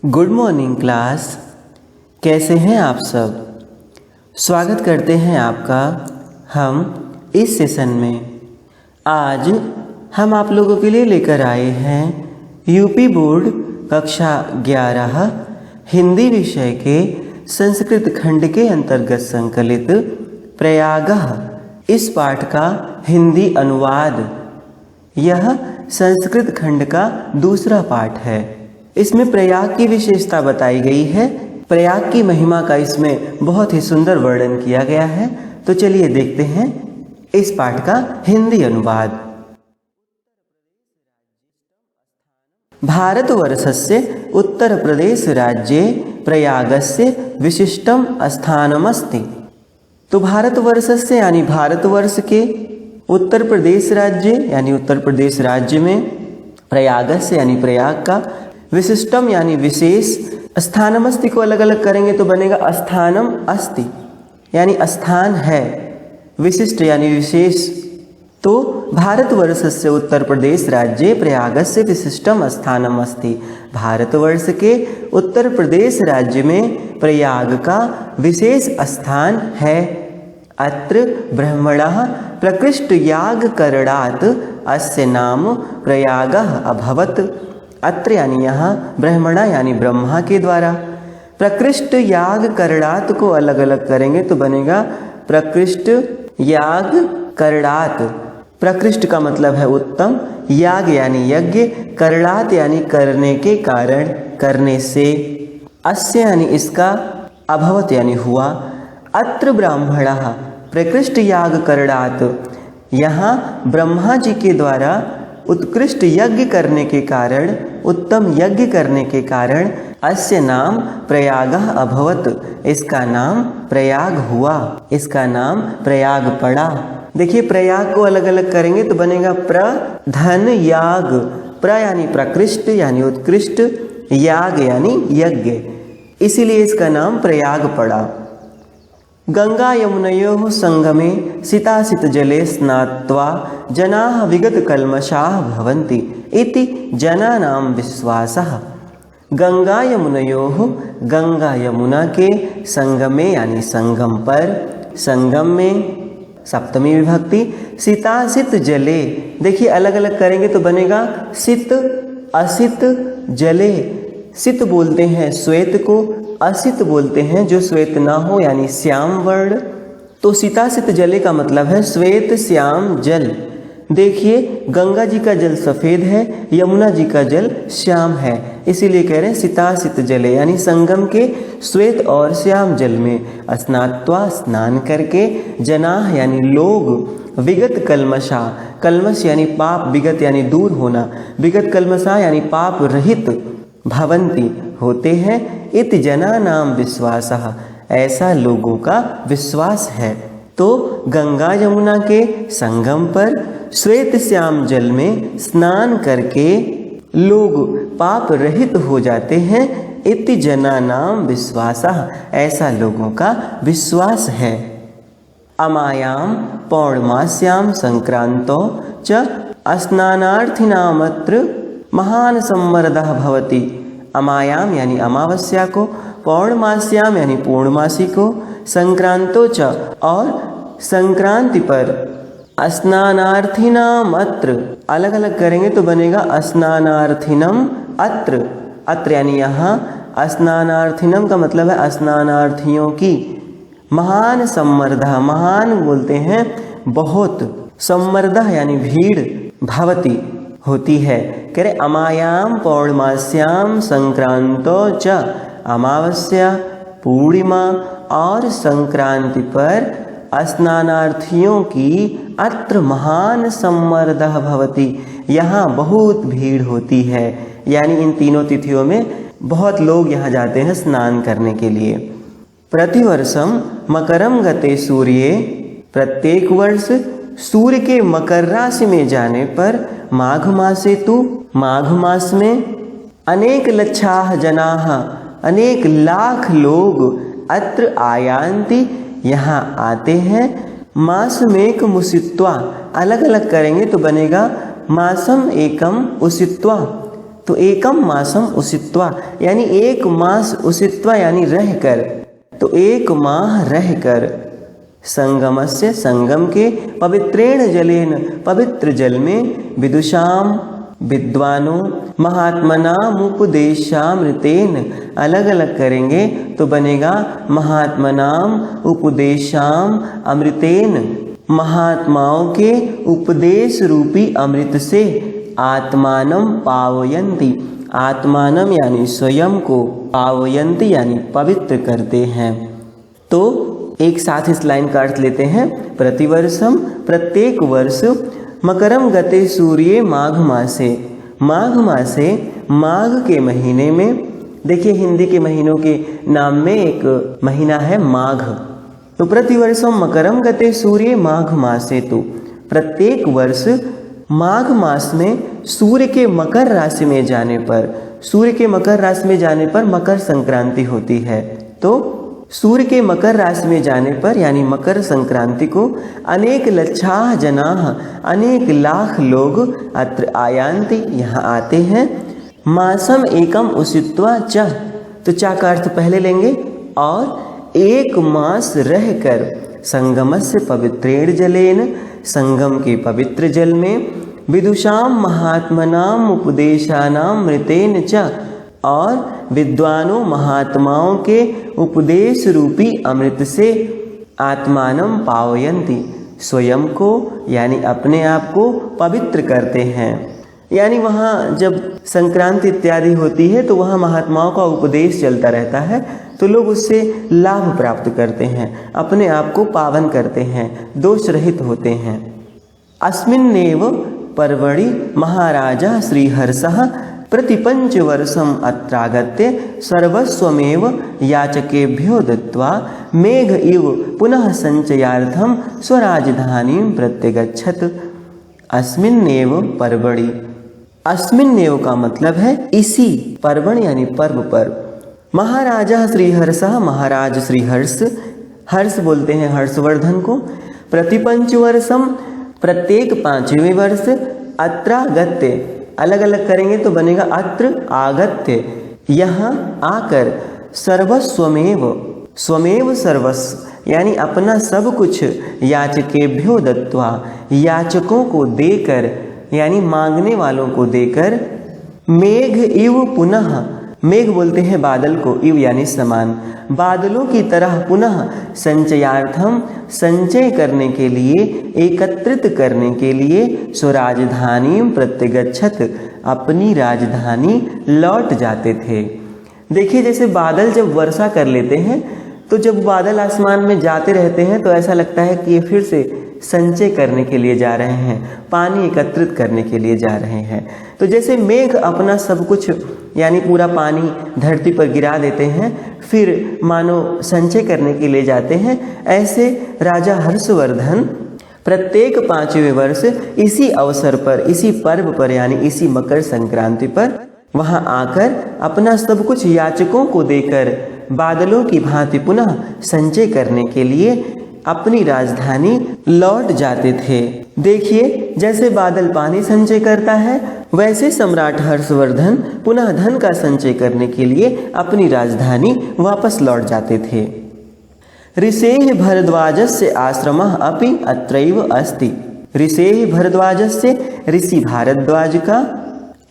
Good morning class. कैसे हैं आप सब? स्वागत करते हैं आपका हम इस सेशन में। आज हम आप लोगों के लिए लेकर आए हैं यूपी बोर्ड कक्षा 11 हिंदी विषय के संस्कृत खंड के अंतर्गत संकलित प्रयागः इस पाठ का हिंदी अनुवाद। यह संस्कृत खंड का दूसरा पाठ है। इसमें प्रयाग की विशेषता बताई गई है। प्रयाग की महिमा का इसमें बहुत ही सुंदर वर्णन किया गया है। तो चलिए देखते हैं इस पाठ का हिंदी अनुवाद। भारतवर्षस्य उत्तर प्रदेश राज्ये प्रयागस्य विशिष्टम स्थानमस्ति। तो भारतवर्षस्य यानी भारतवर्ष के उत्तर प्रदेश राज्य यानी उत्तर प्रदेश राज्य में प्रयागस्य यानी प्रयाग का विशिष्टम यानी विशेष स्थानमस्ति को अलग अलग करेंगे तो बनेगा स्थानम अस्ति यानी स्थान है, विशिष्ट यानी विशेष। तो भारतवर्ष से उत्तर प्रदेश राज्य प्रयागस्य विशिष्टम स्थानम अस्ति। भारतवर्ष के उत्तर प्रदेश राज्य में प्रयाग का विशेष स्थान है। अत्र ब्रह्मणः प्रकृष्ट याग करणात् अस्य नाम प्रयागः अभवत्। अत्र यानी यहाँ ब्रह्मणा यानी ब्रह्मा के द्वारा प्रकृष्ट याग करणात् को अलग अलग करेंगे तो बनेगा प्रकृष्ट याग करणात्। प्रकृष्ट का मतलब है उत्तम, याग यानी यज्ञ, करणात् यानी करने के कारण, करने से, अस्य यानी इसका, अभवत यानी हुआ। अत्र ब्राह्मणः प्रकृष्ट याग करणात्, यहाँ ब्रह्मा जी के द्वारा उत्कृष्ट यज्ञ करने के कारण, उत्तम यज्ञ करने के कारण अस्य नाम प्रयागः अभवत, इसका नाम प्रयाग हुआ, इसका नाम प्रयाग पड़ा। देखिए प्रयाग को अलग अलग करेंगे तो बनेगा प्रधन याग। प्र यानी प्रकृष्ट यानी उत्कृष्ट, याग यानी यज्ञ, इसीलिए इसका नाम प्रयाग पड़ा। गंगा यमुनयोः संगमे सितासित जले स्नात्वा जनाः विगत कल्मषाः भवन्ति इति जनानां विश्वासः। गंगा यमुनयोः, गंगा यमुना के संगमे यानी संगम पर, संगम में सप्तमी विभक्ति, सितासित जले। देखिए अलग अलग करेंगे तो बनेगा सित असित जले। सित बोलते हैं श्वेत को, असित बोलते हैं जो श्वेत ना हो यानी श्याम वर्ण। तो सितासित जले का मतलब है श्वेत श्याम जल। देखिए गंगा जी का जल सफ़ेद है, यमुना जी का जल श्याम है, इसीलिए कह रहे हैं सितासित जले यानी संगम के श्वेत और श्याम जल में स्नात्वा स्नान करके, जनाः यानी लोग, विगत कल्मषा, कल्मष यानी पाप, विगत यानी दूर होना, विगत कल्मषा यानी पाप रहित, भवन्ति होते हैं, इति जनानां विश्वासः, ऐसा लोगों का विश्वास है। तो गंगा यमुना के संगम पर श्वेत श्याम जल में स्नान करके लोग पाप रहित हो जाते हैं। इति जनानां विश्वासः, ऐसा लोगों का विश्वास है। अमायां पौर्णमास्यां संक्रांतो च स्नानार्थिनामत्र महान सम्मर्दः भवति। अमायाम यानी अमावस्या को, पौर्णमास्याम यानी पूर्णमासी को, संक्रांतो च और संक्रांति पर, स्नानार्थिनाम अत्र अलग अलग करेंगे तो बनेगा स्नानार्थिनम अत्र। अत्र यानी यहाँ, स्नानार्थिनम का मतलब है स्नानार्थियों की। महान सम्मर्दः, महान बोलते हैं बहुत, सम्मर्दः यानी भीड़, भवति होती है। कह रहे अमायाम पौर्णमास्याम संक्रांतो च, अमावस्या, पूर्णिमा और संक्रांति पर स्नानार्थियों की अत्र महान सम्मर्दः भवति, यहाँ बहुत भीड़ होती है। यानी इन तीनों तिथियों में बहुत लोग यहाँ जाते हैं स्नान करने के लिए। प्रतिवर्षम मकरम गते सूर्ये, प्रत्येक वर्ष सूर्य के मकर राशि में जाने पर, माघ मासे तु, माघ मास में, अनेक लक्षाः जनाः, अनेक लाख लोग, अत्र आयान्ति यहाँ आते हैं, मासमेक मुसित्वा, अलग अलग करेंगे तो बनेगा मासम एकम उसित्वा, तो एकम मासम उषित्वा यानी एक मास उषित्वा यानी रहकर, तो एक माह रहकर, संगमस्य संगम के, पवित्रेण जलेन पवित्र जल में, विदुषाम विद्वानों, महात्मनाम उपदेशामृतेन, अलग अलग करेंगे तो बनेगा महात्मनाम उपदेशाम अमृतेन, महात्माओं के उपदेश रूपी अमृत से, आत्मानम पावयन्ति, आत्मानम यानी स्वयं को, पावयन्ति यानी पवित्र करते हैं। तो एक साथ इस लाइन का अर्थ लेते हैं। प्रतिवर्षम प्रत्येक वर्ष, मकरम गते सूर्ये माघ मासे, माघ मासे माघ के महीने में, देखिए हिंदी के महीनों के नाम में एक महीना है माघ, तो प्रतिवर्षम मकरम गते सूर्ये माघ मासे, तो प्रत्येक वर्ष माघ मास में सूर्य के मकर राशि में जाने पर, सूर्य के मकर राशि में जाने पर मकर संक्रांति होती है। तो सूर्य के मकर राशि में जाने पर यानी मकर संक्रांति को अनेक लक्षाः जनाः, अनेक लाख लोग अत्र आयान्ति यहाँ आते हैं, मासम एकम उषित्वा च, तो चा का अर्थ पहले लेंगे, और एक मास रहकर, संगमस्य पवित्रेण जलेन, संगम के पवित्र जल में, विदुषाम महात्मनाम उपदेशानाम मृतेन च, और विद्वानों महात्माओं के उपदेश रूपी अमृत से, आत्मानम पावयन्ति, स्वयं को यानी अपने आप को पवित्र करते हैं। यानी वहाँ जब संक्रांति इत्यादि होती है तो वहाँ महात्माओं का उपदेश चलता रहता है, तो लोग उससे लाभ प्राप्त करते हैं, अपने आप को पावन करते हैं, दोष रहित होते हैं। अस्मिन्नेव पर्वणि महाराजा श्रीहर्षः प्रतिपंचवर्षम अत्रागत्य सर्वस्वमेव याचकेभ्यो दत्त्वा मेघ इव पुनः संचयार्थम स्वराजधानीं प्रत्यगच्छत्। अस्मिन्नेव पर्वणि, अस्मिन्नेव का मतलब है इसी, पर्वण यानी पर्व पर, महाराजा श्रीहर्षः, महाराज श्रीहर्ष, हर्ष बोलते हैं हर्षवर्धन को, प्रतिपंचवर्षम प्रत्येक 5वें वर्ष, अत्रागत्य अलग अलग करेंगे तो बनेगा अत्र आगत्य, यहाँ आकर, सर्वस्वमेव, स्वमेव सर्वस्व यानी अपना सब कुछ, याचकेभ्यो दत्त्वा याचकों को देकर यानी मांगने वालों को देकर, मेघ इव पुनः, मेघ बोलते हैं बादल को, इव यानी समान, बादलों की तरह, पुनः संचयार्थम संचय करने के लिए, एकत्रित करने के लिए, स्वराजधानी प्रत्यगच्छत अपनी राजधानी लौट जाते थे। देखिए जैसे बादल जब वर्षा कर लेते हैं तो जब बादल आसमान में जाते रहते हैं तो ऐसा लगता है कि ये फिर से संचय करने के लिए जा रहे हैं, पानी एकत्रित करने के लिए जा रहे हैं। तो जैसे मेघ अपना सब कुछ यानी पूरा पानी धरती पर गिरा देते हैं, फिर मानो संचय करने के लिए जाते हैं, ऐसे राजा हर्षवर्धन प्रत्येक 5वें वर्ष इसी अवसर पर, इसी पर्व पर यानी इसी मकर संक्रांति पर वहां आकर अपना सब कुछ याचकों को देकर बादलों की भांति पुनः संचय करने के लिए अपनी राजधानी लौट जाते थे। देखिए जैसे बादल पानी संचय करता है, वैसे सम्राट हर्षवर्धन पुनः धन का संचय करने के लिए अपनी राजधानी वापस लौट जाते थे। ऋषेः भरद्वाजस्य आश्रमः अपि अत्रैव अस्ति। ऋषेः भरद्वाजस्य ऋषि भारद्वाज का,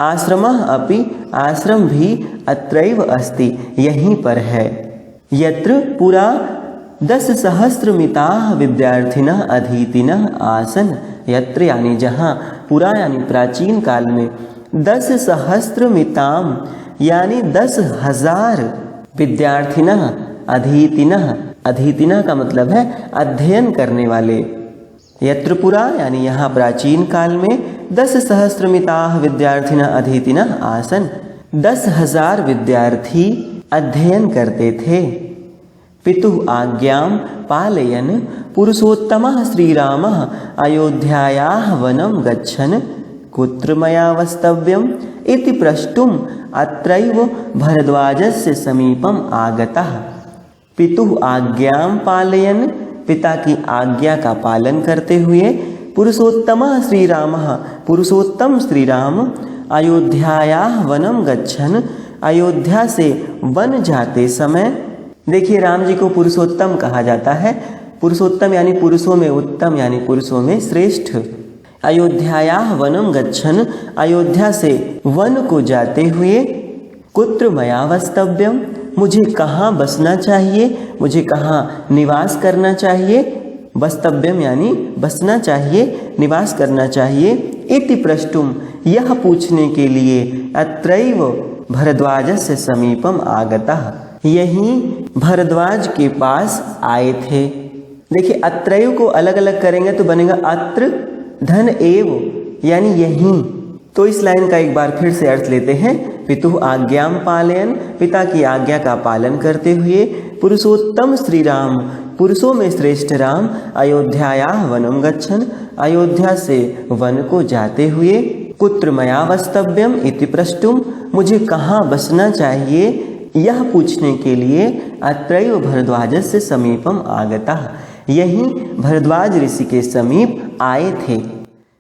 आश्रमः अपि आश्रम भी अत्रैव अस्ति यहीं पर है। यत्र पुरा 10,000 विद्यार्थिनः अधीतिनः आसन। यत्र यानी जहाँ, पुरा यानी प्राचीन काल में, 10,000 यानी 10,000 विद्यार्थिनः अधीतिनः, अधीतिनः का मतलब है अध्ययन करने वाले। यत्र पुरा यानी यहाँ प्राचीन काल में 10,000 विद्यार्थिनः अधीतिनः आसन, 10,000 विद्यार्थी अध्ययन करते थे। पितुः आज्ञां पालयन् पुरुषोत्तमः श्रीरामः अयोध्यायाः वनं गच्छन् कुत्र मया वस्तव्यम् इति प्रष्टुम् अत्रैव भरद्वाजस्य समीपम् आगतः। पितुः आज्ञां पालयन्, पिता की आज्ञा का पालन करते हुए, पुरुषोत्तमः श्रीरामः, पुरुषोत्तम श्री राम, अयोध्यायाः वनं गच्छन्, अयोध्या से वन जाते समय। देखिए राम जी को पुरुषोत्तम कहा जाता है। पुरुषोत्तम यानी पुरुषों में उत्तम, यानी पुरुषों में श्रेष्ठ। अयोध्यायाः वनं गच्छन्, अयोध्या से वन को जाते हुए। कुत्र मया वस्तव्यम, मुझे कहाँ बसना चाहिए, मुझे कहाँ निवास करना चाहिए। वस्तव्यम यानी बसना चाहिए, निवास करना चाहिए। इति प्रष्टुम, यह पूछने के लिए। अत्रैव भरद्वाजस्य समीपम आगतः, यहीं भरद्वाज के पास आए थे। देखिए अत्रैव को अलग अलग करेंगे तो बनेगा अत्र धन एव, यानी यहीं। तो इस लाइन का एक बार फिर से अर्थ लेते हैं। पितुः आज्ञाम पालयन, पिता की आज्ञा का पालन करते हुए। पुरुषोत्तम श्री राम, पुरुषों में श्रेष्ठ राम। अयोध्यायाः वनं गच्छन्, अयोध्या से वन को जाते हुए। कुत्र मया वस्तव्यम इति प्रष्टुम, मुझे कहाँ बसना चाहिए यह पूछने के लिए। अत्रैव भरद्वाजस्य समीपम आगतः, यहीं भरद्वाज ऋषि के समीप आए थे।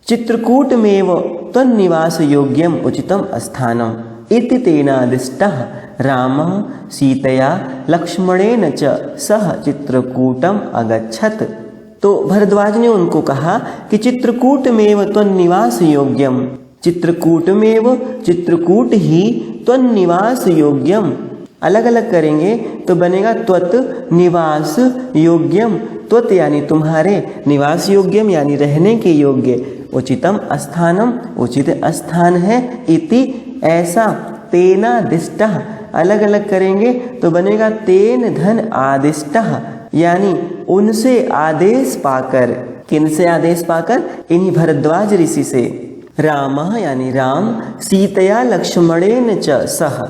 चित्रकूटमेव तन्निवास योग्यम उचितम स्थानम इति तेनादिष्टः रामः सीतया लक्ष्मणेन च सह चित्रकूटम अगच्छत्। तो भरद्वाज ने उनको कहा कि चित्रकूटमेव त्वन्निवास योग्यम, चित्रकूटमेव, चित्रकूट ही त्वन्निवास योग्यम। अलग अलग करेंगे तो बनेगा त्वत निवास योग्यम। त्वत यानी तुम्हारे, निवास योग्यम यानी रहने के योग्य। उचितम स्थानम, उचित स्थान है। इति ऐसा। तेना दिष्टः, अलग अलग करेंगे तो बनेगा तेन धन आदिष्टः, यानी उनसे आदेश पाकर। किनसे आदेश पाकर? इन्हीं भरद्वाज ऋषि से। रामः यानी राम, सीतया लक्ष्मणेन च सह,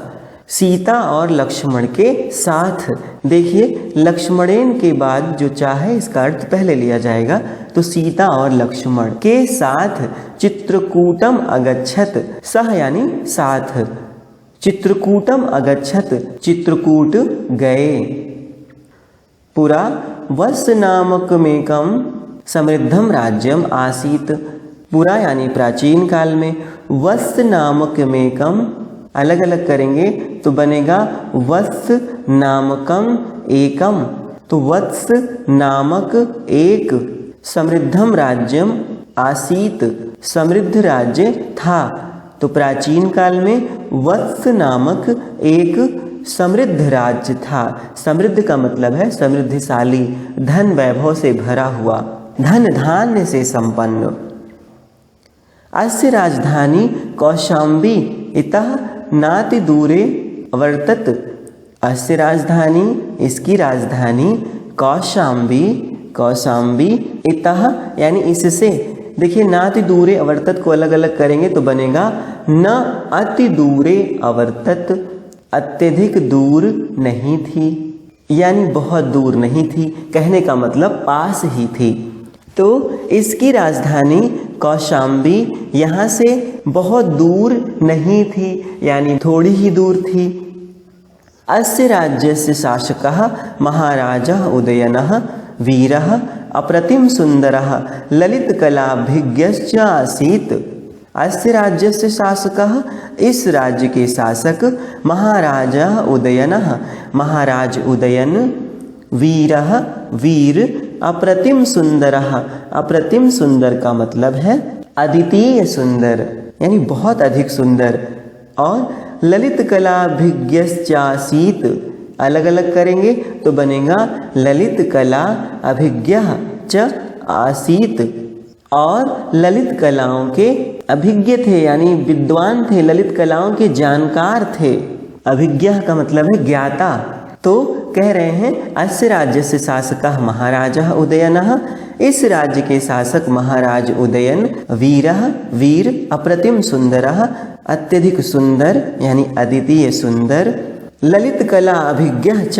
सीता और लक्ष्मण के साथ। देखिए लक्ष्मणेन के बाद जो चाहे इसका अर्थ पहले लिया जाएगा, तो सीता और लक्ष्मण के साथ। चित्रकूटम अगच्छत, सह यानी साथ। चित्रकूटम अगच्छत, चित्रकूट गए। पुरा वत्स नामकमेकं समृद्धम राज्यम आसीत, पुरा यानी प्राचीन काल में। वत्स नामकमेकं, अलग अलग करेंगे तो बनेगा वत्स नामकम एकम। तो वत्स नामक एक, समृद्धम राज्यम आसीत, समृद्ध राज्य था। तो प्राचीन काल में वत्स नामक एक समृद्ध राज्य था। समृद्ध का मतलब है समृद्धिशाली, धन वैभव से भरा हुआ, धन धान्य से संपन्न। अस्य राजधानी कौशाम्बी इतः नाति दूरे वर्तत। अस्य राजधानी, इसकी राजधानी। कौशाम्बी, कौशाम्बी। इतः यानी इससे। देखिए नाति दूरे अवर्तत को अलग अलग करेंगे तो बनेगा न अति दूरे अवर्तत, अत्यधिक दूर नहीं थी, यानी बहुत दूर नहीं थी। कहने का मतलब पास ही थी। तो इसकी राजधानी कौशाम्बी यहाँ से बहुत दूर नहीं थी, यानी थोड़ी ही दूर थी। अस्य राज्यस्य शासकः महाराजः उदयनः वीरः अप्रतिम सुंदरः ललितकलाभिज्ञश्च आसीत्। अस्य राज्यस्य शासकः, इस राज्य के शासक। महाराजः उदयनः, महाराज उदयन। वीरः, वीर। अप्रतिम सुंदरः, अप्रतिम सुंदर का मतलब है अद्वितीय सुंदर, यानी बहुत अधिक सुंदर। और ललित कलाभिज्ञश्चासीत, अलग अलग करेंगे तो बनेगा ललित कला अभिज्ञ च आसीत। और ललित कलाओं के अभिज्ञ थे, यानी विद्वान थे, ललित कलाओं के जानकार थे। अभिज्ञ का मतलब है ज्ञाता। तो कह रहे हैं अस्य राज्य से शासकः महाराजः उदयनः, इस राज्य के शासक महाराज उदयन। वीरः, वीर। अप्रतिम सुंदरः, अत्यधिक सुंदर यानी अद्वितीय सुंदर। ललित कला अभिज्ञ च,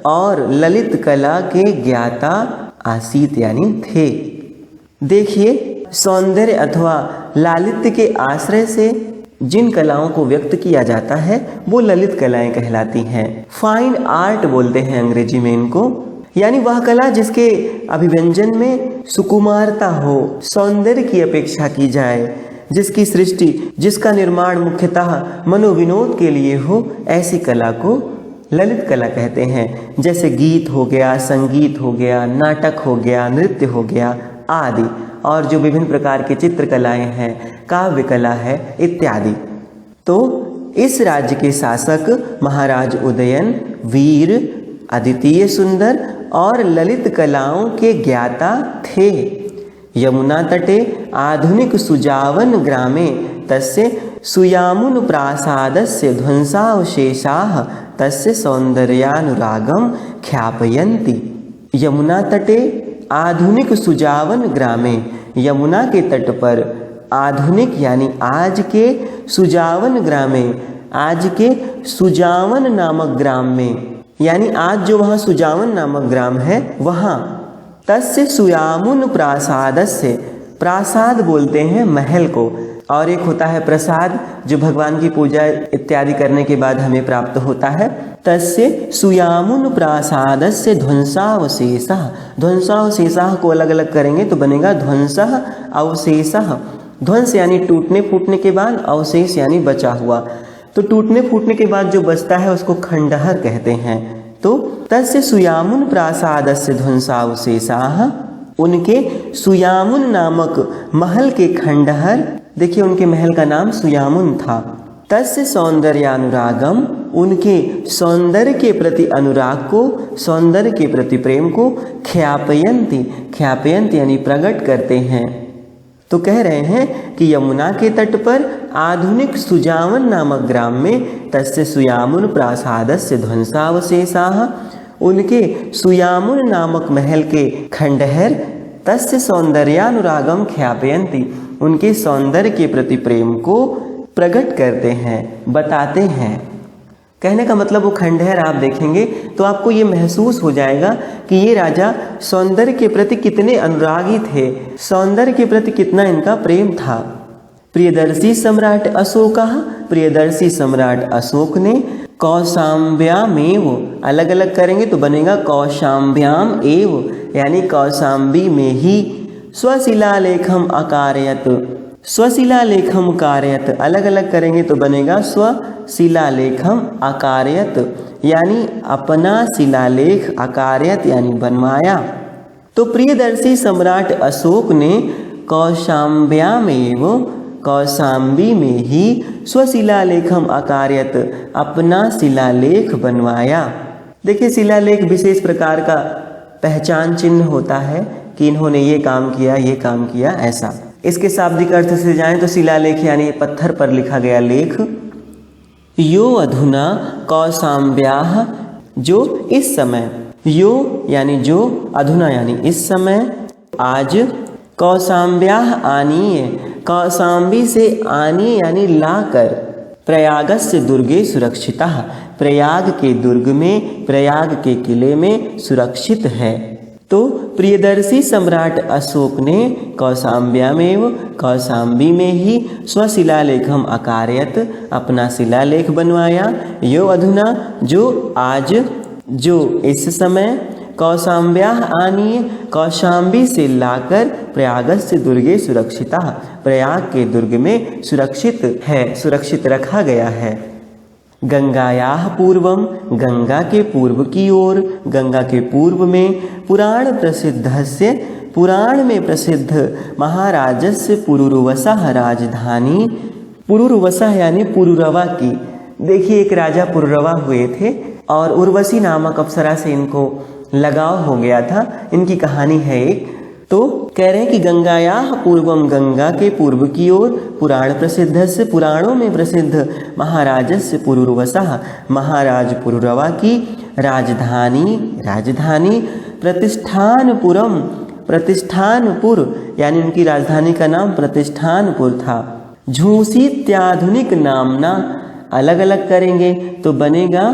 और ललित कला के ज्ञाता। आसीत यानी थे। देखिए सौंदर्य अथवा लालित्य के आश्रय से जिन कलाओं को व्यक्त किया जाता है वो ललित कलाएं कहलाती हैं। फाइन आर्ट बोलते हैं अंग्रेजी में इनको, यानी वह कला जिसके अभिव्यंजन में सुकुमारता हो, सौंदर्य की अपेक्षा की जाए। जिसकी सृष्टि, जिसका निर्माण मुख्यतः मनोविनोद के लिए हो, ऐसी कला को ललित कला कहते हैं। जैसे गीत हो गया, संगीत हो गया, नाटक हो गया, नृत्य हो गया आदि, और जो विभिन्न प्रकार की चित्रकलाएं हैं, काव्य कला है इत्यादि। तो इस राज्य के शासक महाराज उदयन वीर, अद्वितीय सुंदर और ललित कलाओं के ज्ञाता थे। यमुना तटे आधुनिक सुजावन ग्रामे तस्य सुयामुन प्रासादस्य ध्वंसावशेषाः तस्य सौंदर्यानुरागम ख्यापयन्ति। यमुना तटे आधुनिक सुजावन ग्रामे, यमुना के तट पर आधुनिक यानी आज के सुजावन ग्रामे, आज के सुजावन नामक ग्राम में, यानी आज जो वहाँ सुजावन नामक ग्राम है वहाँ, तस्य सुयामुन प्रासादस्य, प्रासाद बोलते हैं महल को, और एक होता है प्रसाद जो भगवान की पूजा इत्यादि करने के बाद हमें प्राप्त होता है। तस्य सुयामुन प्रासादस्य ध्वंसावशेषः, ध्वंसावशेषः को अलग अलग करेंगे तो बनेगा ध्वंसः अवशेषः। ध्वंस यानी टूटने फूटने के बाद, अवशेष यानी बचा हुआ। तो टूटने फूटने के बाद जो बचता है उसको खंडहर कहते हैं। तो तस्य सुयामुन प्रासादस्य ध्वंसावशेषाः, उनके सुयामुन नामक महल के खंडहर, देखिए उनके महल का नाम सुयामुन था। तस्य सौंदर्यानुरागम, उनके सौंदर्य के प्रति अनुराग को, सौंदर्य के प्रति प्रेम को ख्यापयन्ति, ख्यापयन्ति यानी प्रकट करते हैं। तो कह रहे हैं कि यमुना के तट पर आधुनिक सुजावन नामक ग्राम में तस्य सुयामुन प्रासादस्य ध्वंसावशेषाः, उनके सुयामुन नामक महल के खंडहर तस्य सौंदर्यानुरागम ख्यापयन्ति, उनके सौंदर्य के प्रति प्रेम को प्रकट करते हैं, बताते हैं। कहने का मतलब वो खंडहर आप देखेंगे तो आपको ये महसूस हो जाएगा कि ये राजा सौंदर्य के प्रति कितने अनुरागी थे, सौंदर्य के प्रति कितना इनका प्रेम था। प्रियदर्शी सम्राट अशोकः, प्रियदर्शी सम्राट अशोक ने कौशाम्ब्यामेव, अलग अलग करेंगे तो बनेगा कौशाम्ब्याम एव, यानी कौशाम्बी में ही स्वशिलालेखम अकारयत, स्वशिलालेखम कारयत, अलग अलग करेंगे तो बनेगा स्वशिलालेखम अकारयत, यानी अपना शिलालेख, अकारयत यानी बनवाया। तो प्रियदर्शी सम्राट अशोक ने कौशाम्ब्यामेव, कौशाम्बी में ही स्वशिलालेखम अकारयत, अपना शिलालेख बनवाया। देखिए शिलालेख विशेष प्रकार का पहचान चिन्ह होता है कि इन्होंने ये काम किया, ये काम किया, ऐसा। इसके शाब्दिक अर्थ से जाएं तो शिलालेख यानी पत्थर पर लिखा गया लेख। यो अधुना कौशाम्ब्याः, जो इस समय, यो यानी जो, अधुना यानी इस समय, आज, कौशाम्ब्याः आनीय, कौशाम्बी से आनीय यानी लाकर, प्रयागस्य दुर्गे सुरक्षितः, प्रयाग के दुर्ग में, प्रयाग के किले में सुरक्षित है। तो प्रियदर्शी सम्राट अशोक ने कौशाम्ब्यामेव, कौशाम्बी में ही स्वशिलालेखम अकारयत, अपना शिलालेख बनवाया। यो अधुना, जो आज, जो इस समय, कौशाम्ब्याः आनीय, कौशाम्बी से लाकर, प्रयागस्य दुर्गे सुरक्षितः, प्रयाग के दुर्ग में सुरक्षित है, सुरक्षित रखा गया है। गंगायाः पूर्वम, गंगा के पूर्व की ओर, गंगा के पूर्व में, पुराण प्रसिद्धस्य, पुराण में प्रसिद्ध महाराजस्य पुरुरवसः राजधानी, पुरुरवसः यानी पुरुरवा की। देखिए एक राजा पुरुरवा हुए थे और उर्वशी नामक अप्सरा से इनको लगाव हो गया था, इनकी कहानी है एक। तो कह रहे हैं कि गंगायाः पूर्वम, गंगा के पूर्व की ओर, पुराण प्रसिद्धस्य, पुराणों में प्रसिद्ध महाराजस्य पुरुरवसः, महाराज पुरुरवा की राजधानी, राजधानी, प्रतिष्ठानपुरम, प्रतिष्ठानपुर यानी उनकी राजधानी का नाम प्रतिष्ठानपुर था। झूसी इत्याधुनिक नामना, अलग अलग करेंगे तो बनेगा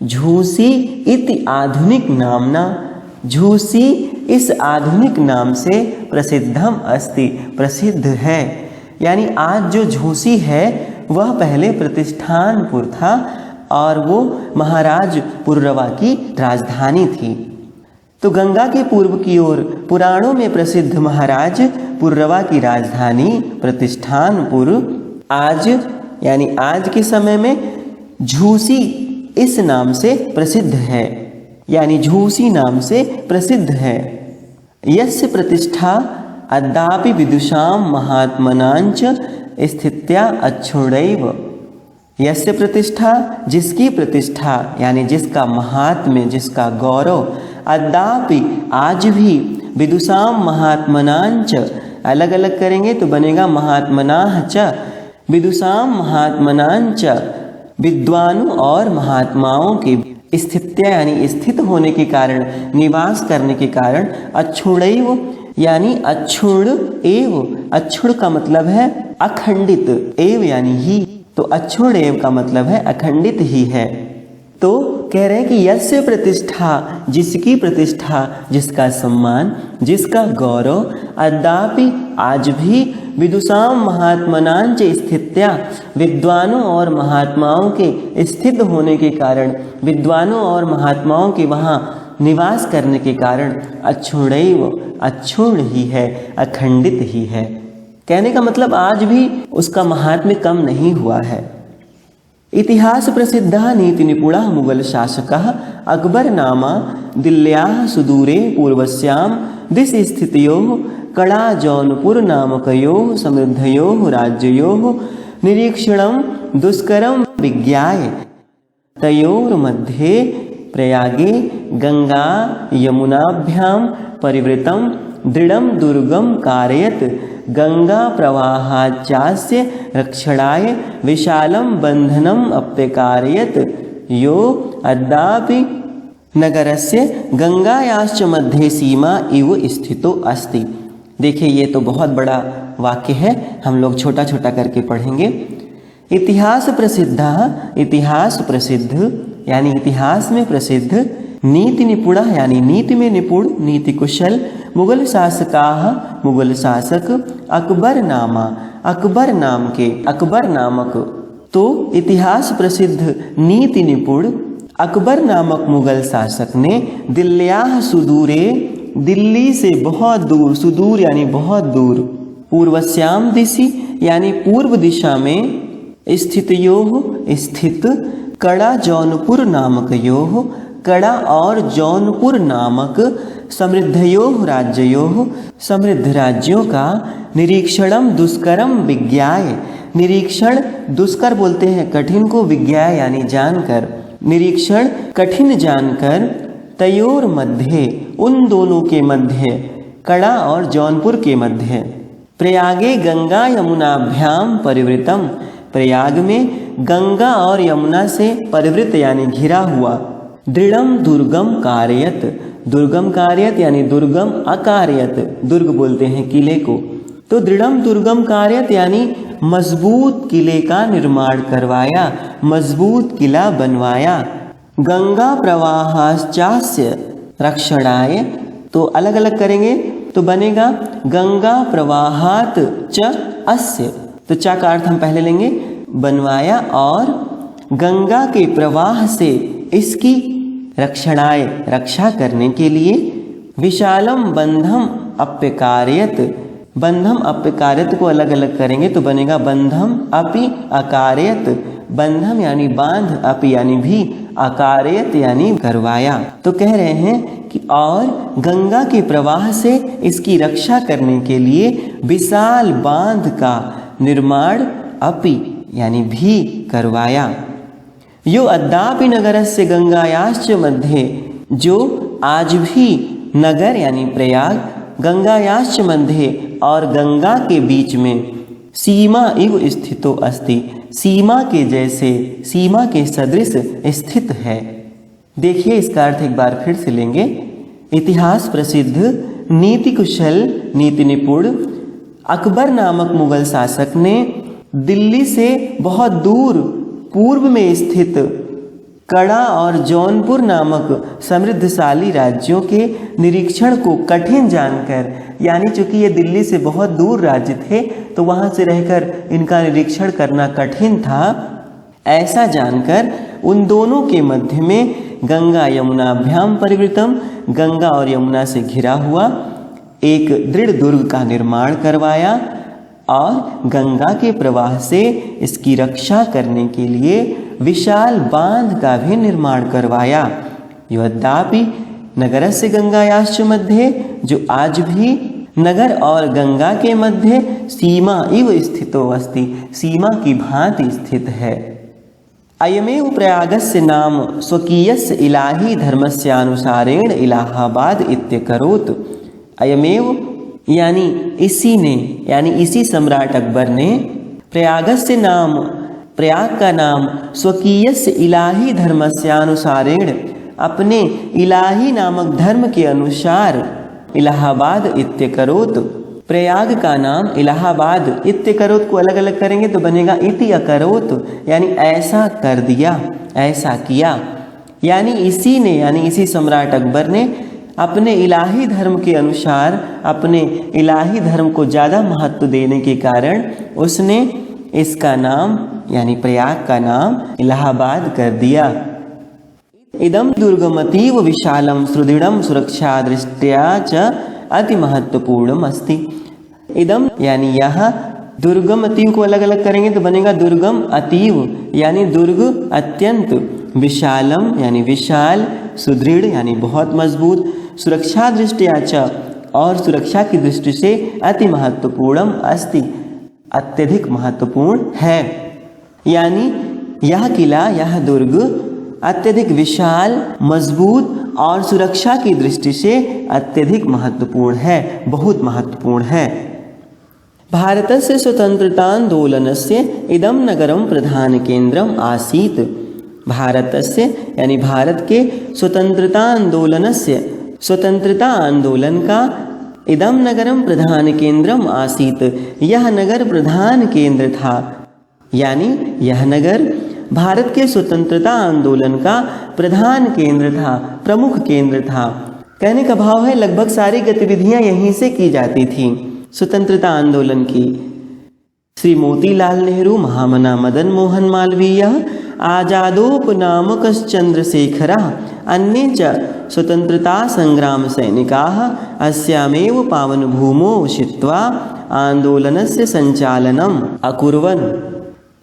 झूसी इति आधुनिक नामना, झूसी इस आधुनिक नाम से प्रसिद्धम अस्ति, प्रसिद्ध है। यानी आज जो झूसी है वह पहले प्रतिष्ठानपुर था और वो महाराज पुरुरवा की राजधानी थी। तो गंगा के पूर्व की ओर पुराणों में प्रसिद्ध महाराज पुर्रवा की राजधानी प्रतिष्ठानपुर आज यानी आज के समय में झूसी इस नाम से प्रसिद्ध है, यानी झूसी नाम से प्रसिद्ध है। यस्य प्रतिष्ठा अद्यापि विदुषां महात्मनांच स्थित्या अच्छुणैव। यस्य प्रतिष्ठा, जिसकी प्रतिष्ठा यानी जिसका महात्म्य, जिसका गौरव, अद्यापि आज भी, विदुषां महात्मनांच, अलग अलग करेंगे तो बनेगा महात्मनाः च, विदुषां महात्मनांच, विद्वानों और महात्माओं के स्थित्या यानी स्थित होने के कारण, निवास करने के कारण, अच्छुणैव यानी अक्षुण एव, अक्षुण का मतलब है अखंडित, एव यानी ही, तो अक्षुण एव का मतलब है अखंडित ही है। तो कह रहे हैं कि यस्य प्रतिष्ठा, जिसकी प्रतिष्ठा, जिसका सम्मान, जिसका गौरव, अद्यापि आज भी, विदुषां महात्मनांच स्थित्या, विद्वानों और महात्माओं के स्थित होने के कारण, विद्वानों और महात्माओं के वहाँ निवास करने के कारण, अच्छुणैव, अच्छुण ही है, अखंडित ही है। कहने का मतलब आज भी उसका महात्म्य कम नहीं हुआ है। इतिहास प्रसिद्धः नीति निपुणः मुगल शासकः अकबर नामा दिल्ल्याः सुदूरे पूर्वस्यां दिशि स्थितयोः कड़ा जौनपुर नामकयोः समृद्धयोः राज्ययोः निरीक्षणं दुष्करं विज्ञाय तयोर्मध्ये प्रयागे गंगा यमुनाभ्यां परिवृतं दृढ़ं दुर्गं कारयत् गंगा प्रवाहाच्चास्य रक्षणाय विशालं बंधनम् अप्यकारयत् यो अद्यापि नगरस्य गंगायाश्च मध्ये सीमा इव स्थितो अस्ति। देखिए ये तो बहुत बड़ा वाक्य है, हम लोग छोटा छोटा करके पढ़ेंगे। इतिहास प्रसिद्ध, इतिहास प्रसिद्ध यानी इतिहास में प्रसिद्ध, नीति निपुण यानी नीति में निपुण, नीति कुशल, मुगल शासकाः मुगल शासक, अकबर नामा अकबर नाम के, अकबर नामक। तो इतिहास प्रसिद्ध नीति निपुण अकबर नामक मुगल शासक ने दिल्ल्याः सुदूरे, दिल्ली से बहुत दूर, सुदूर यानी बहुत दूर, पूर्वस्याम दिशि यानी पूर्व दिशा में, स्थितयोः स्थित, कड़ा जौनपुर नामकयोः, कड़ा और जौनपुर नामक समृद्धयोः राज्ययोः समृद्ध राज्यों का, निरीक्षणम दुष्करम विज्ञाय, निरीक्षण दुष्कर बोलते हैं कठिन को, विज्ञाय यानी जानकर, निरीक्षण कठिन जानकर, तयोर मध्य उन दोनों के मध्य, कड़ा और जौनपुर के मध्य, प्रयागे गंगा यमुनाभ्याम परिवृतम, प्रयाग में गंगा और यमुना से परिवृत यानी घिरा हुआ, दृढ़म दुर्गम कार्यत, दुर्गम कार्यत यानी दुर्गम अकार्यत, दुर्ग बोलते हैं किले को, तो दृढ़म दुर्गम कार्यत यानी मजबूत किले का निर्माण करवाया, मजबूत किला बनवाया, गंगा प्रवाहाश्चास्य रक्षणाय, तो अलग अलग करेंगे तो बनेगा गंगा प्रवाहात च अस्य, तो चा का अर्थ हम पहले लेंगे, बनवाया और गंगा के प्रवाह से इसकी रक्षणाय रक्षा करने के लिए, विशालम बंधम अप्यकारयत, बंधम अप्यकारयत को अलग अलग करेंगे तो बनेगा बंधम अपि अकारयत, बंधम यानी बांध, अपि यानी भी, अकारयत यानी करवाया। तो कह रहे हैं कि और गंगा के प्रवाह से इसकी रक्षा करने के लिए विशाल बांध का निर्माण अपि यानी भी करवाया। यो अद्यापि नगरस्य गंगायाश्च मध्ये, जो आज भी नगर यानी प्रयाग, गंगायाश्च मध्ये और गंगा के बीच में, सीमा इव स्थितो अस्ति, सीमा के जैसे, सीमा के सदृश स्थित है। देखिए इसका अर्थ एक बार फिर से लेंगे। इतिहास प्रसिद्ध नीति कुशल, नीति निपुण अकबर नामक मुगल शासक ने दिल्ली से बहुत दूर पूर्व में स्थित कड़ा और जौनपुर नामक समृद्धशाली राज्यों के निरीक्षण को कठिन जानकर, यानी चूंकि ये दिल्ली से बहुत दूर राज्य थे तो वहाँ से रहकर इनका निरीक्षण करना कठिन था, ऐसा जानकर उन दोनों के मध्य में गंगा यमुनाभ्याम परिवृतम, गंगा और यमुना से घिरा हुआ एक दृढ़ दुर्ग का निर्माण करवाया और गंगा के प्रवाह से इसकी रक्षा करने के लिए विशाल बांध का भी निर्माण करवाया। यद्यपि नगरस्य गंगायाश्च मध्ये, जो आज भी नगर और गंगा के मध्य सीमा इव स्थितो अस्ति, सीमा की भांति स्थित है। अयमेव प्रयागस्य नाम स्वकीयस्य इलाही धर्मस्यानुसारेण इलाहाबाद इत्यकरोत्। अयमेव यानी इसी ने, यानी इसी सम्राट अकबर ने प्रयागस्य नाम, प्रयाग का नाम स्वकीयस्य इलाही धर्मस्यानुसारेण, अपने इलाही नामक धर्म के अनुसार इलाहाबाद इत्यकरोत्, प्रयाग का नाम इलाहाबाद, इत्यकरोत् को अलग अलग करेंगे तो बनेगा इति अकरोत्, यानी ऐसा कर दिया, ऐसा किया। यानी इसी ने, यानी इसी सम्राट अकबर ने अपने इलाही धर्म के अनुसार, अपने इलाही धर्म को ज़्यादा महत्व देने के कारण उसने इसका नाम, यानी प्रयाग का नाम इलाहाबाद कर दिया। इदम दुर्गमतीव विशालम सुदृढ़ सुरक्षा दृष्टया च अति महत्वपूर्णम अस्ति। इदम यानी यह, दुर्गम अतीव को अलग अलग करेंगे तो बनेगा दुर्गम अतीव, यानी दुर्ग अत्यंत, विशालम यानी विशाल, सुदृढ़ यानी बहुत मजबूत, सुरक्षा दृष्टया च और सुरक्षा की दृष्टि से अति महत्वपूर्णम अस्ति, अत्यधिक महत्वपूर्ण है। यानी यह किला, यह दुर्ग अत्यधिक विशाल, मजबूत और सुरक्षा की दृष्टि से अत्यधिक महत्वपूर्ण है, बहुत महत्वपूर्ण है। भारतस्य स्वतंत्रतांदोलनस्य इदं नगरं प्रधान केंद्रम आसीत्। भारतस्य यानी भारत के स्वतंत्रता आंदोलनस्य, स्वतंत्रता आंदोलन का इदं नगरं प्रधान केंद्रम आसीत्, यह नगर प्रधान केंद्र था। यानी यह नगर भारत के स्वतंत्रता आंदोलन का प्रधान केंद्र था, प्रमुख केंद्र था। कहने का भाव है लगभग सारी गतिविधियां यहीं से की जाती थीं स्वतंत्रता आंदोलन की। श्री मोतीलाल नेहरू, महामना मदन मोहन मालवीय, आजादोपनामकश्च चंद्रशेखरः, अन्ये च स्वतंत्रता संग्राम सैनिकाः अस्यामेव पावनभूमौ उषित्वा आंदोलनस्य संचालनम् अकुर्वन्।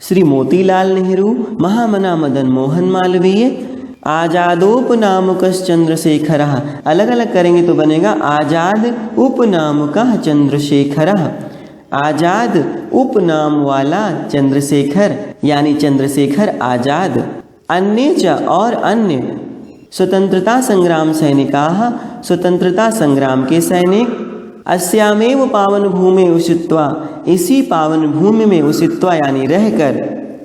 श्री मोतीलाल नेहरू, महामना मदन मोहन मालवीय, आजादोपनामकश्च चंद्रशेखरः, अलग अलग करेंगे तो बनेगा आजाद उपनामकः चंद्रशेखरः, आजाद उपनाम वाला चंद्रशेखर, यानी चंद्रशेखर आजाद। अन्य च और अन्य स्वतंत्रता संग्राम सैनिकाः, स्वतंत्रता संग्राम के सैनिक, अस्यामेव पावन भूमि उषित्वा, इसी पावन भूमि में उषित्वा यानी रहकर,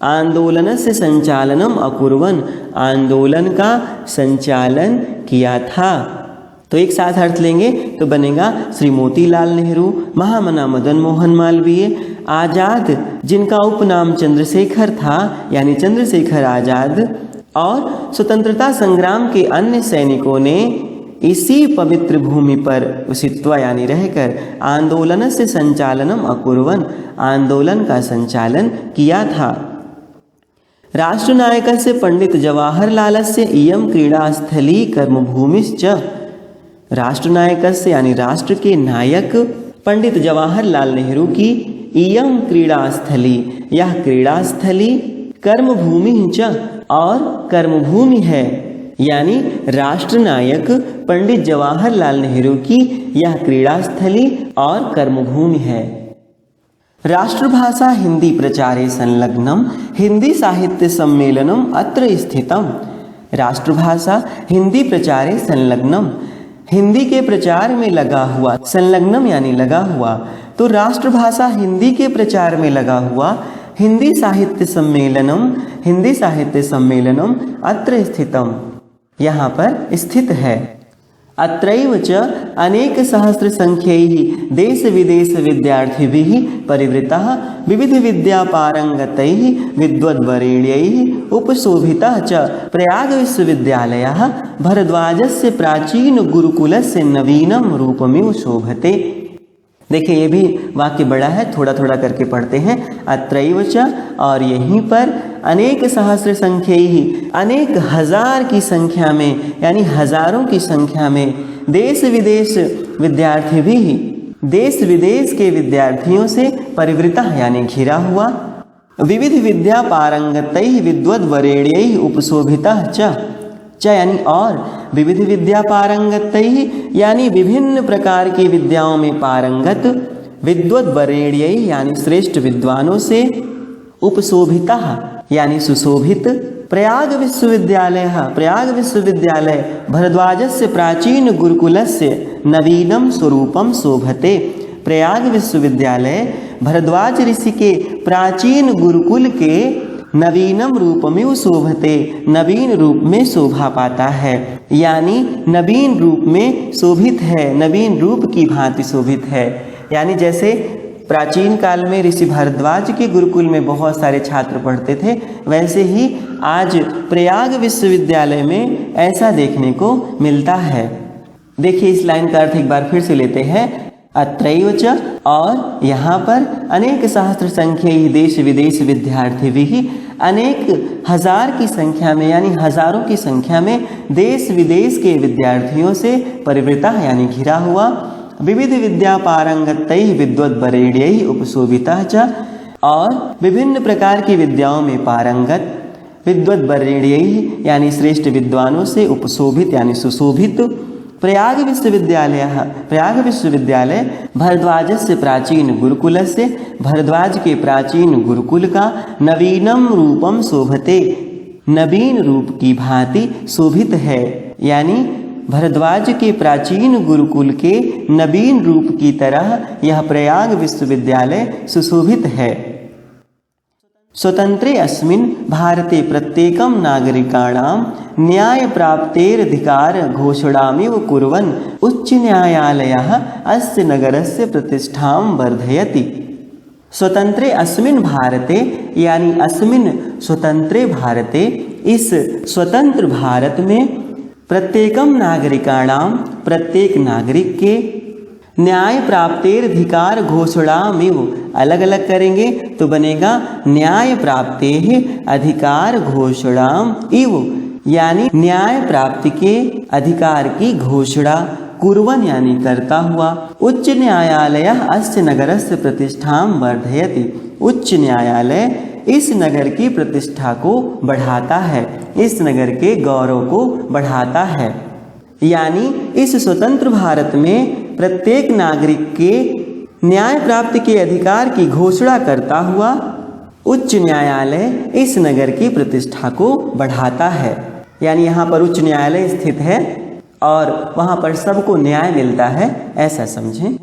आंदोलन से संचालनम अकुर्वन्, आंदोलन का संचालन किया था। तो एक साथ अर्थ लेंगे तो बनेगा श्री मोतीलाल नेहरू, महामना मदन मोहन मालवीय, आजाद जिनका उपनाम चंद्रशेखर था यानी चंद्रशेखर आजाद, और स्वतंत्रता संग्राम के अन्य सैनिकों ने इसी पवित्र भूमि पर उषित्वा यानी रहकर आंदोलन से संचालनम अकुर्वन्, आंदोलन का संचालन किया था। राष्ट्रनायकस्य पंडित जवाहरलालस्य इयं क्रीडास्थली कर्मभूमिश्च। राष्ट्रनायकस्य यानी राष्ट्र के नायक पंडित जवाहरलाल नेहरू की इयं क्रीडास्थली, यह क्रीडास्थली, कर्मभूमि च और कर्मभूमि है। यानी राष्ट्रनायक पंडित जवाहरलाल नेहरू की यह क्रीडास्थली और कर्मभूमि है। राष्ट्रभाषा हिंदी प्रचारे संलग्नम हिंदी साहित्य सम्मेलनम अत्र स्थितम। राष्ट्रभाषा हिंदी प्रचारे संलग्नम, हिंदी के प्रचार में लगा हुआ, संलग्नम यानी लगा हुआ, तो राष्ट्रभाषा हिंदी के प्रचार में लगा हुआ हिंदी साहित्य सम्मेलनम, हिंदी साहित्य सम्मेलनम अत्र स्थितम, यहाँ पर स्थित है। अत्रैव च अनेक सहस्र संख्यैः देश विदेश विद्यार्थिभिः परिवृतः विविध विद्या पारंगतैः विद्वद्वरेण्यैः उपशोभितः च प्रयाग विश्वविद्यालयः भरद्वाजस्य प्राचीन गुरुकुलस्य नवीनं रूपमिव शोभते। देखिए ये भी वाक्य बड़ा है, थोड़ा थोड़ा करके पढ़ते हैं। अत्रैव च, और यहीं पर, अनेक सहस्र संख्यैहि, अनेक हजार की संख्या में यानी हजारों की संख्या में, देश विदेश विद्यार्थी भी, देश विदेश के विद्यार्थियों से, परिवृता यानी घिरा हुआ, विविध विद्या पारंगतैः विद्वद्वरेण्यैः उपशोभितः च यानी और, विविध विद्या पारंगतैः यानी विभिन्न प्रकार की विद्याओं में पारंगत, विद्वद्वरेण्यैः यानी श्रेष्ठ विद्वानों से, उपशोभितः यानी सुशोभित, प्रयाग विश्वविद्यालयः, प्रयाग विश्वविद्यालय भरद्वाजस्य प्राचीन गुरुकुलस्य नवीनम स्वरूपम शोभते, प्रयाग विश्वविद्यालय भरद्वाज ऋषि के प्राचीन गुरुकुल के नवीनम रूप में शोभते, नवीन रूप में शोभा पाता है, यानी नवीन रूप में शोभित है, नवीन रूप की भांति शोभित है। यानी जैसे प्राचीन काल में ऋषि भारद्वाज के गुरुकुल में बहुत सारे छात्र पढ़ते थे, वैसे ही आज प्रयाग विश्वविद्यालय में ऐसा देखने को मिलता है। देखिए इस लाइन का अर्थ एक बार फिर से लेते हैं। अत्रैव च, और यहाँ पर, अनेक सहस्त्र संख्या देश विदेश विद्यार्थी भी, अनेक हजार की संख्या में यानी हजारों की संख्या में देश विदेश के विद्यार्थियों से, परिवृता यानी घिरा हुआ, विविध विद्या पारंगतैः विद्वद्वरेण्यैः उपशोभितः च, और विभिन्न प्रकार की विद्याओं में पारंगत, विद्वद्वरेण्यैः यानी श्रेष्ठ विद्वानों से, उपशोभित यानी सुशोभित, प्रयाग विश्वविद्यालय, प्रयाग विश्वविद्यालय भरद्वाजस्य प्राचीन गुरुकुलस्य, भरद्वाज के प्राचीन गुरुकुल का, नवीनम रूपम शोभते, नवीन रूप की भांति शोभित है, यानी भरद्वाज के प्राचीन गुरुकुल के नवीन रूप की तरह यह प्रयाग विश्वविद्यालय सुशोभित है। स्वतंत्रे अस्मिन् भारते प्रत्येकं नागरिकाणां न्याय प्राप्तेरधिकार घोषणामिव कुर्वन् उच्च न्यायालयः अस्य नगरस्य प्रतिष्ठां वर्धयति। स्वतंत्रे अस्मिन् भारते यानी अस्मिन् स्वतंत्रे भारते, इस स्वतंत्र भारत में, प्रत्येकम नागरिकाणां प्रत्येक नागरिक के, न्याय प्राप्तेरधिकार घोषणामिव, अलग अलग करेंगे तो बनेगा न्याय प्राप्तेः अधिकार घोषणाम इव, यानी न्याय प्राप्ति के अधिकार की घोषणा, कुर्वन् यानी करता हुआ, उच्च न्यायालय अस्य नगरस्य प्रतिष्ठां वर्धयति, उच्च न्यायालय इस नगर की प्रतिष्ठा को बढ़ाता है, इस नगर के गौरव को बढ़ाता है। यानी इस स्वतंत्र भारत में प्रत्येक नागरिक के न्याय प्राप्ति के अधिकार की घोषणा करता हुआ उच्च न्यायालय इस नगर की प्रतिष्ठा को बढ़ाता है। यानी यहाँ पर उच्च न्यायालय स्थित है और वहाँ पर सबको न्याय मिलता है, ऐसा समझें।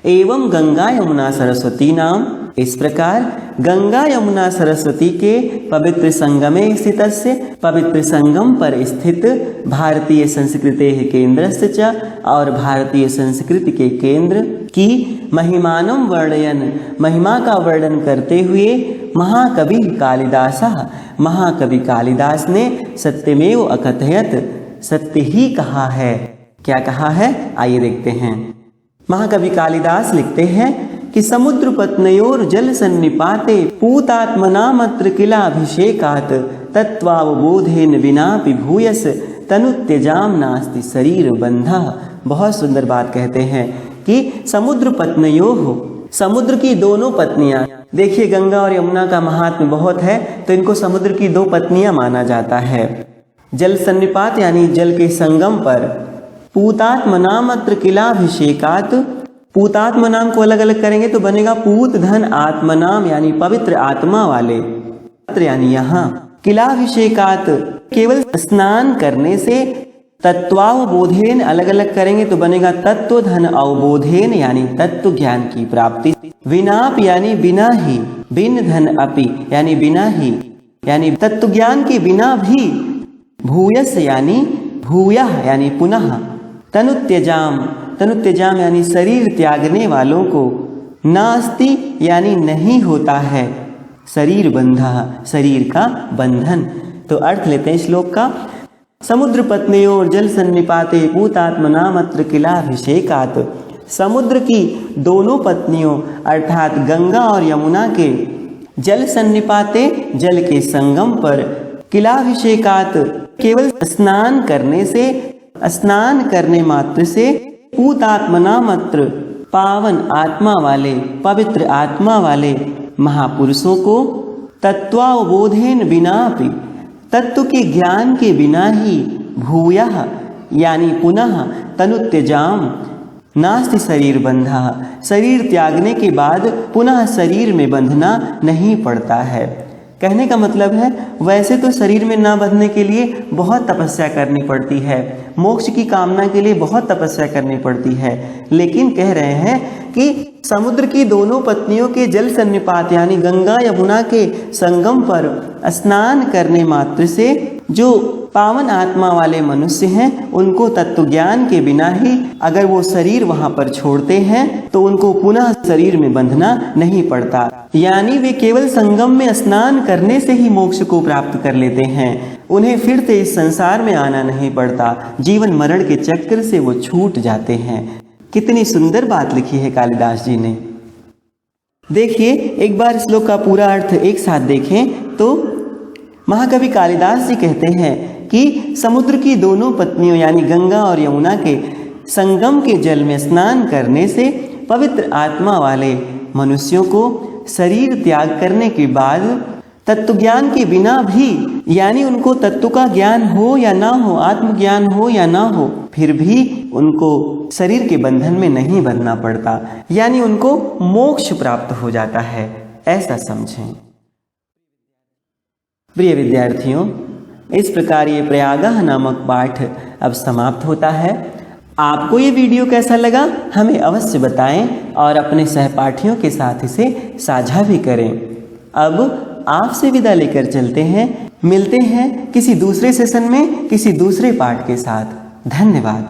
एवं गंगा यमुना सरस्वती नाम, इस प्रकार गंगा यमुना सरस्वती के पवित्र संगमे स्थितस्य, पवित्र संगम पर स्थित, भारतीय संस्कृतेः केंद्रस्य च, और भारतीय संस्कृति के केंद्र की, महिमानं वर्णयन्, महिमा का वर्णन करते हुए, महाकवि कालिदासः, महाकवि कालिदास ने सत्यमेव अकथयत्, सत्य ही कहा है। क्या कहा है आइए देखते हैं। महाकवि कालिदास लिखते हैं कि समुद्र पत्नयोर जल सन्निपाते पूतात्मनामत्र किलाभिषेकात् तत्वावबोधेन विनापि भूयस तनुत्यजाम नास्ति शरीर बंधः। बहुत सुंदर बात कहते हैं कि समुद्र पत्नयोः, समुद्र की दोनों पत्नियां, देखिए गंगा और यमुना का महात्म्य बहुत है तो इनको समुद्र की दो पत्नियां माना जाता है। जल सन्निपात यानी जल के संगम पर, पूतात्मनामत्र किलाभिषेकात्, पूतात्म नाम को अलग अलग करेंगे तो बनेगा पूत धन आत्मनाम यानी पवित्र आत्मा वाले, यानी यहाँ किलाभिषेकात केवल स्नान करने से, तत्वावबोधेन अलग अलग करेंगे तो बनेगा तत्व धन अवबोधेन यानी तत्व ज्ञान की प्राप्ति, विनाप यानी बिना ही, बिन धन अपि यानी बिना ही, यानी तत्व ज्ञान के बिना भी, भूयस यानी भूयः यानी पुनः, तनुत्यजाम, तनुत्यजाम यानी शरीर त्यागने वालों को, नास्ति यानी नहीं होता है, शरीर बंधा शरीर का बंधन। तो अर्थ लेते हैं श्लोक का। समुद्र पत्नयोर जल सन्निपाते पूतात्मनामत्र किलाभिषेकात् समुद्र की दोनों पत्नियों अर्थात गंगा और यमुना के जल सन्निपाते जल के संगम पर किलाभिषेकात केवल स्नान करने मात्र से पूतात्मना मात्र पावन आत्मा वाले पवित्र आत्मा वाले महापुरुषों को तत्वावबोधेन बिनापि तत्व के ज्ञान के बिना ही भूयः यानी पुनः तनुत्यजाम नास्ति शरीर बंधा, शरीर त्यागने के बाद पुनः शरीर में बंधना नहीं पड़ता है। कहने का मतलब है वैसे तो शरीर में ना बंधने के लिए बहुत तपस्या करनी पड़ती है, मोक्ष की कामना के लिए बहुत तपस्या करनी पड़ती है, लेकिन कह रहे हैं कि समुद्र की दोनों पत्नियों के जल सन्निपात यानी गंगा यमुना के संगम पर स्नान करने मात्र से जो पावन आत्मा वाले मनुष्य हैं उनको तत्व ज्ञान के बिना ही अगर वो शरीर वहां पर छोड़ते हैं तो उनको पुनः शरीर में बंधना नहीं पड़ता, यानी वे केवल संगम में स्नान करने से ही मोक्ष को प्राप्त कर लेते हैं। उन्हें फिर से इस संसार में आना नहीं पड़ता, जीवन मरण के चक्र से वो छूट जाते हैं। कितनी सुंदर बात लिखी है कालिदास जी ने। देखिए एक बार श्लोक का पूरा अर्थ एक साथ देखें तो महाकवि कालिदास जी कहते हैं कि समुद्र की दोनों पत्नियों यानी गंगा और यमुना के संगम के जल में स्नान करने से पवित्र आत्मा वाले मनुष्यों को शरीर त्याग करने के बाद तत्व ज्ञान के बिना भी यानी उनको तत्व का ज्ञान हो या ना हो, आत्मज्ञान हो या ना हो, फिर भी उनको शरीर के बंधन में नहीं बंधना पड़ता, यानी उनको मोक्ष प्राप्त हो जाता है, ऐसा समझें। प्रिय विद्यार्थियों, इस प्रकार ये प्रयागः नामक पाठ अब समाप्त होता है। आपको ये वीडियो कैसा लगा हमें अवश्य बताएं और अपने सहपाठियों के साथ इसे साझा भी करें। अब आपसे विदा लेकर चलते हैं, मिलते हैं किसी दूसरे सेशन में किसी दूसरे पाठ के साथ। धन्यवाद।